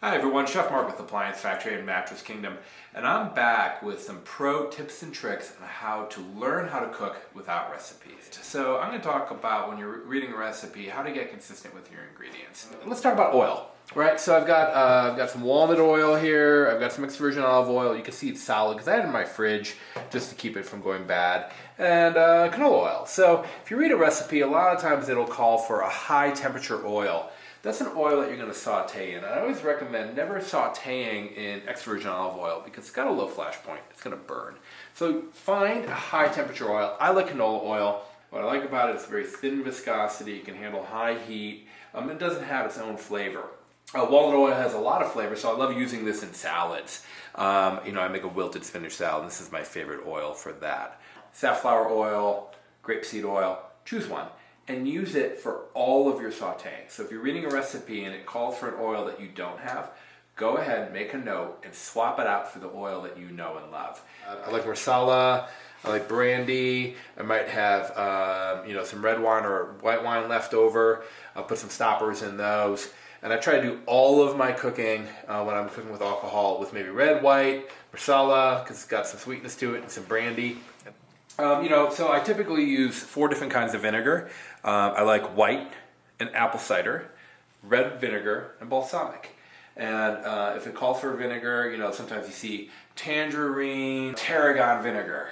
Hi everyone, Chef Mark with Appliance Factory and Mattress Kingdom, and I'm back with some pro tips and tricks on how to learn how to cook without recipes. So I'm going to talk about, when you're reading a recipe, how to get consistent with your ingredients. Let's talk about oil, right? So I've got some walnut oil here, I've got some extra virgin olive oil. You can see it's solid because I had it in my fridge just to keep it from going bad, and canola oil. So if you read a recipe, a lot of times it'll call for a high temperature oil. That's an oil that you're going to saute in. I always recommend never sauteing in extra virgin olive oil because it's got a low flash point. It's going to burn. So find a high temperature oil. I like canola oil. What I like about it is very thin viscosity. It can handle high heat. It doesn't have its own flavor. Walnut oil has a lot of flavor, so I love using this in salads. I make a wilted spinach salad, and this is my favorite oil for that. Safflower oil, grapeseed oil, choose one. And use it for all of your sauteing. So if you're reading a recipe and it calls for an oil that you don't have, go ahead, make a note, and swap it out for the oil that you know and love. I like marsala, I like brandy, I might have some red wine or white wine left over. I'll put some stoppers in those. And I try to do all of my cooking when I'm cooking with alcohol with maybe red, white, marsala, because it's got some sweetness to it, and some brandy. So I typically use 4 different kinds of vinegar. I like white and apple cider, red vinegar, and balsamic. And if it calls for vinegar, sometimes you see tangerine, tarragon vinegar.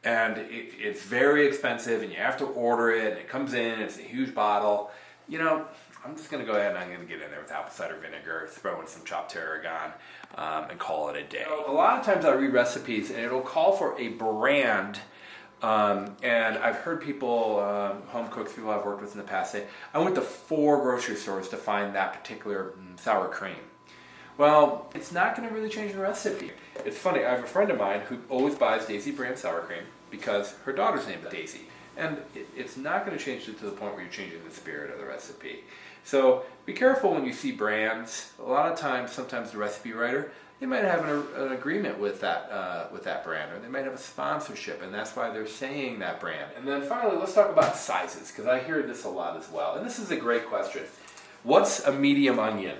And it's very expensive, and you have to order it, and it comes in, it's a huge bottle. I'm just going to go ahead and I'm going to get in there with apple cider vinegar, throw in some chopped tarragon, and call it a day. A lot of times I read recipes and it'll call for a brand, and I've heard people, home cooks, people I've worked with in the past say, I went to 4 grocery stores to find that particular sour cream. Well, it's not going to really change the recipe. It's funny, I have a friend of mine who always buys Daisy brand sour cream because her daughter's named Daisy. And it's not going to change it to the point where you're changing the spirit of the recipe. So be careful when you see brands. A lot of times, sometimes the recipe writer, they might have an agreement with that brand, or they might have a sponsorship, and that's why they're saying that brand. And then finally, let's talk about sizes, because I hear this a lot as well. And this is a great question. What's a medium onion?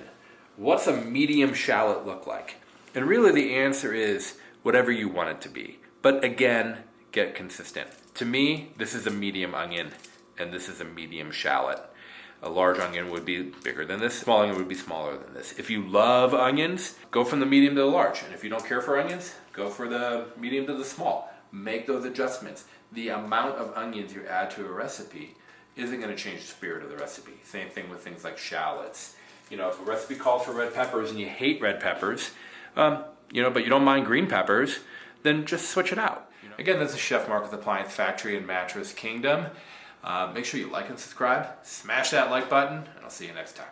What's a medium shallot look like? And really the answer is whatever you want it to be. But again, get consistent. To me, this is a medium onion, and this is a medium shallot. A large onion would be bigger than this. Small onion would be smaller than this. If you love onions, go from the medium to the large. And if you don't care for onions, go for the medium to the small. Make those adjustments. The amount of onions you add to a recipe isn't going to change the spirit of the recipe. Same thing with things like shallots. If a recipe calls for red peppers and you hate red peppers, but you don't mind green peppers, then just switch it out. Again, this is Chef Mark with Appliance Factory and Mattress Kingdom. Make sure you like and subscribe, smash that like button, and I'll see you next time.